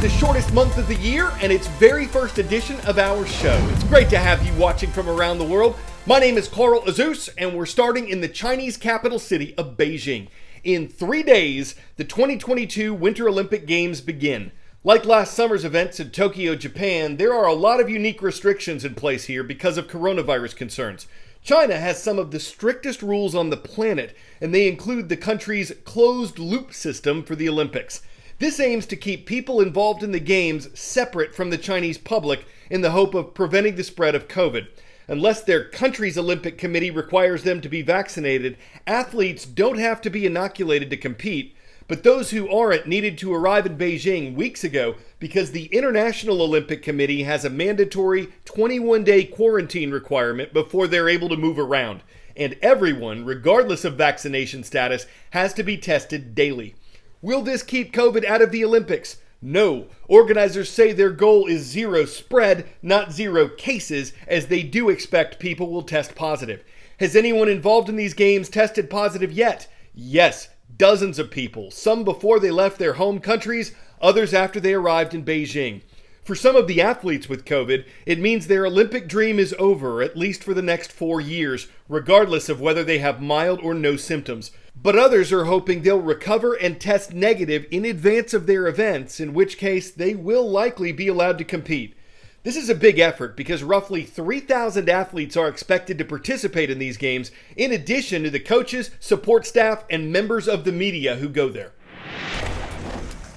the shortest month of the year and its very first edition of our show. It's great to have you watching from around the world. My name is Carl Azus, and we're starting in the Chinese capital city of Beijing. In 3 days, the 2022 Winter Olympic Games begin. Like last summer's events in Tokyo, Japan, there are a lot of unique restrictions in place here because of coronavirus concerns. China has some of the strictest rules on the planet, and they include the country's closed-loop system for the Olympics. This aims to keep people involved in the Games separate from the Chinese public in the hope of preventing the spread of COVID. Unless their country's Olympic Committee requires them to be vaccinated, athletes don't have to be inoculated to compete, but those who aren't needed to arrive in Beijing weeks ago because the International Olympic Committee has a mandatory 21-day quarantine requirement before they're able to move around. And everyone, regardless of vaccination status, has to be tested daily. Will this keep COVID out of the Olympics? No. Organizers say their goal is zero spread, not zero cases, as they do expect people will test positive. Has anyone involved in these games tested positive yet? Yes. Dozens of people, some before they left their home countries, others after they arrived in Beijing. For some of the athletes with COVID, it means their Olympic dream is over, at least for the next 4 years, regardless of whether they have mild or no symptoms. But others are hoping they'll recover and test negative in advance of their events, in which case they will likely be allowed to compete. This is a big effort because roughly 3,000 athletes are expected to participate in these games, in addition to the coaches, support staff, and members of the media who go there.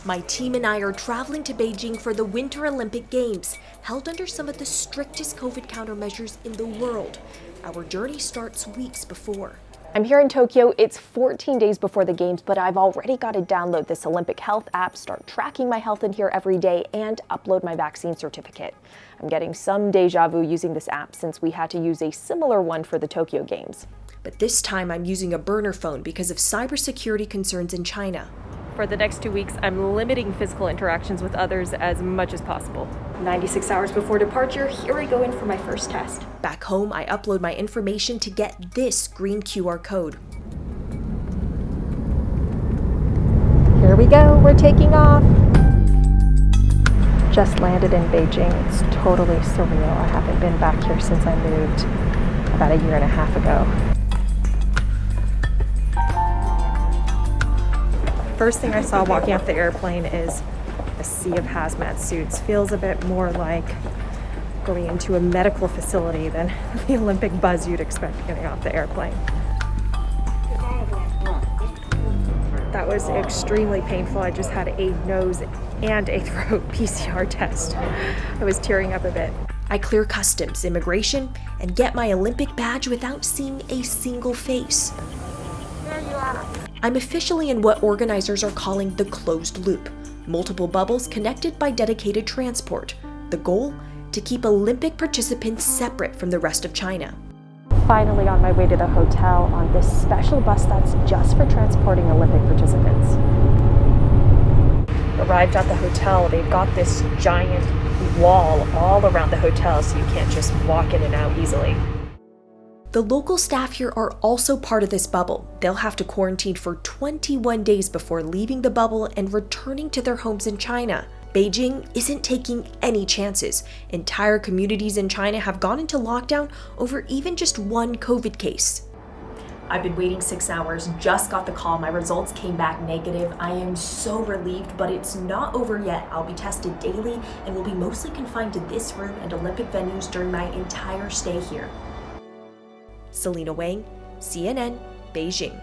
My team and I are traveling to Beijing for the Winter Olympic Games, held under some of the strictest COVID countermeasures in the world. Our journey starts weeks before. I'm here in Tokyo. It's 14 days before the Games, but I've already got to download this Olympic Health app, start tracking my health in here every day, and upload my vaccine certificate. I'm getting some deja vu using this app since we had to use a similar one for the Tokyo Games. But this time I'm using a burner phone because of cybersecurity concerns in China. For the next 2 weeks, I'm limiting physical interactions with others as much as possible. 96 hours before departure, here I go in for my first test. Back home, I upload my information to get this green QR code. Here we go, we're taking off. Just landed in Beijing. It's totally surreal. I haven't been back here since I moved about a year and a half ago. First thing I saw walking off the airplane is a sea of hazmat suits. Feels a bit more like going into a medical facility than the Olympic buzz you'd expect getting off the airplane. That was extremely painful. I just had a nose and a throat PCR test. I was tearing up a bit. I clear customs, immigration, and get my Olympic badge without seeing a single face. There you are. I'm officially in what organizers are calling the closed loop. Multiple bubbles connected by dedicated transport. The goal? To keep Olympic participants separate from the rest of China. Finally on my way to the hotel on this special bus that's just for transporting Olympic participants. Arrived at the hotel, they've got this giant wall all around the hotel so you can't just walk in and out easily. The local staff here are also part of this bubble. They'll have to quarantine for 21 days before leaving the bubble and returning to their homes in China. Beijing isn't taking any chances. Entire communities in China have gone into lockdown over even just one COVID case. I've been waiting 6 hours, just got the call. My results came back negative. I am so relieved, but it's not over yet. I'll be tested daily and will be mostly confined to this room and Olympic venues during my entire stay here. Selena Wang, CNN, Beijing.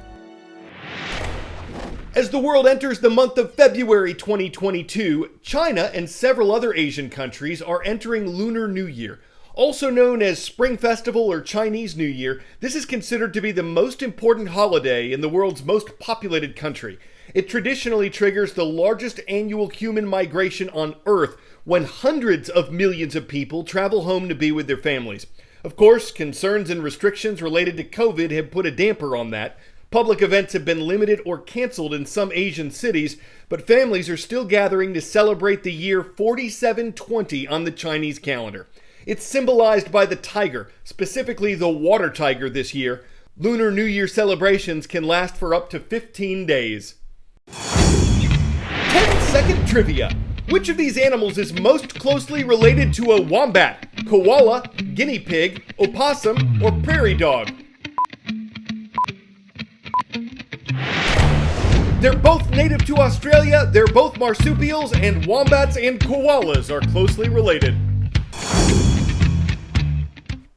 As the world enters the month of February 2022, China and several other Asian countries are entering Lunar New Year. Also known as Spring Festival or Chinese New Year, this is considered to be the most important holiday in the world's most populated country. It traditionally triggers the largest annual human migration on Earth when hundreds of millions of people travel home to be with their families. Of course, concerns and restrictions related to COVID have put a damper on that. Public events have been limited or canceled in some Asian cities, but families are still gathering to celebrate the year 4720 on the Chinese calendar. It's symbolized by the tiger, specifically the water tiger this year. Lunar New Year celebrations can last for up to 15 days. 10-second trivia. Which of these animals is most closely related to a wombat? Koala, guinea pig, opossum, or prairie dog? They're both native to Australia, they're both marsupials, and wombats and koalas are closely related.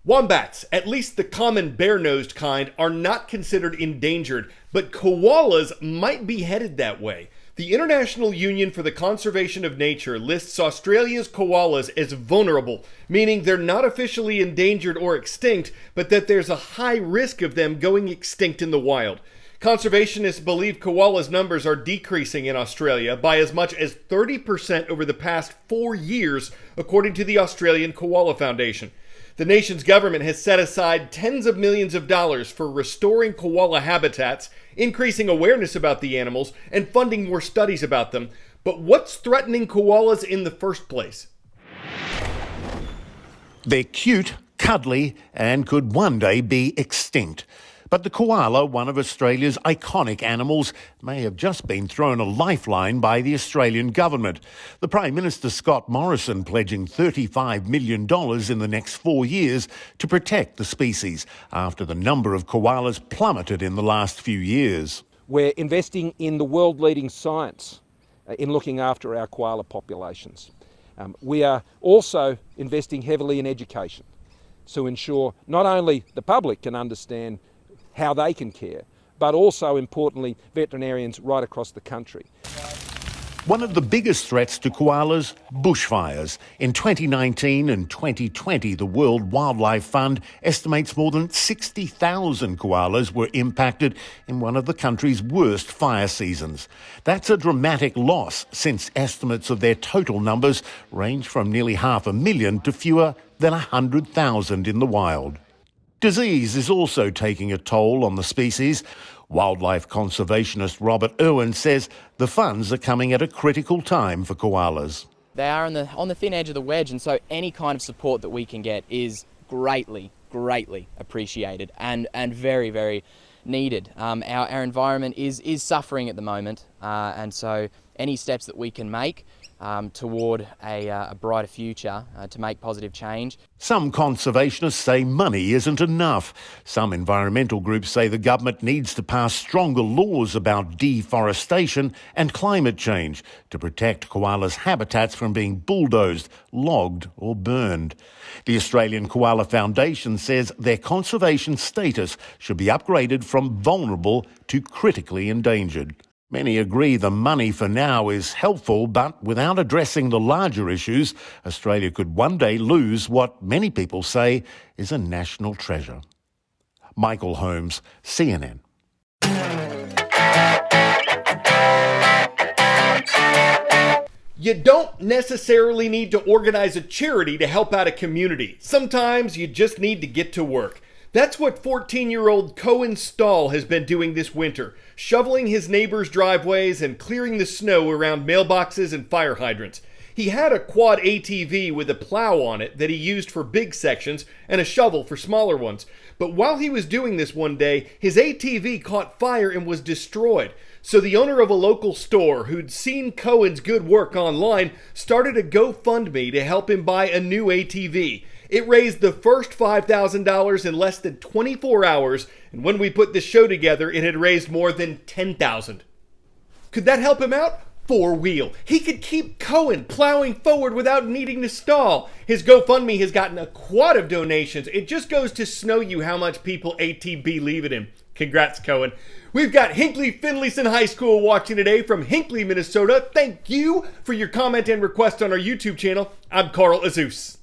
Wombats, at least the common bare-nosed kind, are not considered endangered, but koalas might be headed that way. The International Union for the Conservation of Nature lists Australia's koalas as vulnerable, meaning they're not officially endangered or extinct, but that there's a high risk of them going extinct in the wild. Conservationists believe koalas' numbers are decreasing in Australia by as much as 30% over the past 4 years, according to the Australian Koala Foundation. The nation's government has set aside tens of millions of dollars for restoring koala habitats, increasing awareness about the animals, and funding more studies about them. But what's threatening koalas in the first place? They're cute, cuddly, and could one day be extinct. But the koala, one of Australia's iconic animals, may have just been thrown a lifeline by the Australian government. The Prime Minister Scott Morrison pledging $35 million in the next 4 years to protect the species after the number of koalas plummeted in the last few years. We're investing in the world-leading science in looking after our koala populations. We are also investing heavily in education to ensure not only the public can understand how they can care, but also, importantly, veterinarians right across the country. One of the biggest threats to koalas, bushfires. In 2019 and 2020, the World Wildlife Fund estimates more than 60,000 koalas were impacted in one of the country's worst fire seasons. That's a dramatic loss, since estimates of their total numbers range from nearly 500,000 to fewer than 100,000 in the wild. Disease is also taking a toll on the species. Wildlife conservationist Robert Irwin says the funds are coming at a critical time for koalas. They are on the thin edge of the wedge, and so any kind of support that we can get is greatly appreciated and very, very needed. Our environment is suffering at the moment, and so any steps that we can make toward a brighter future to make positive change. Some conservationists say money isn't enough. Some environmental groups say the government needs to pass stronger laws about deforestation and climate change to protect koalas' habitats from being bulldozed, logged or burned. The Australian Koala Foundation says their conservation status should be upgraded from vulnerable to critically endangered. Many agree the money for now is helpful, but without addressing the larger issues, Australia could one day lose what many people say is a national treasure. Michael Holmes, CNN. You don't necessarily need to organize a charity to help out a community. Sometimes you just need to get to work. That's what 14-year-old Cohen Stahl has been doing this winter, shoveling his neighbors' driveways and clearing the snow around mailboxes and fire hydrants. He had a quad ATV with a plow on it that he used for big sections and a shovel for smaller ones. But while he was doing this one day, his ATV caught fire and was destroyed. So the owner of a local store who'd seen Cohen's good work online started a GoFundMe to help him buy a new ATV. It raised the first $5,000 in less than 24 hours, and when we put this show together, it had raised more than $10,000. Could that help him out? Four-wheel. He could keep Cohen plowing forward without needing to stall. His GoFundMe has gotten a quad of donations. It just goes to snow you how much people ATB leave it in. Congrats, Cohen. We've got Hinckley Finlayson High School watching today from Hinckley, Minnesota. Thank you for your comment and request on our YouTube channel. I'm Carl Azus.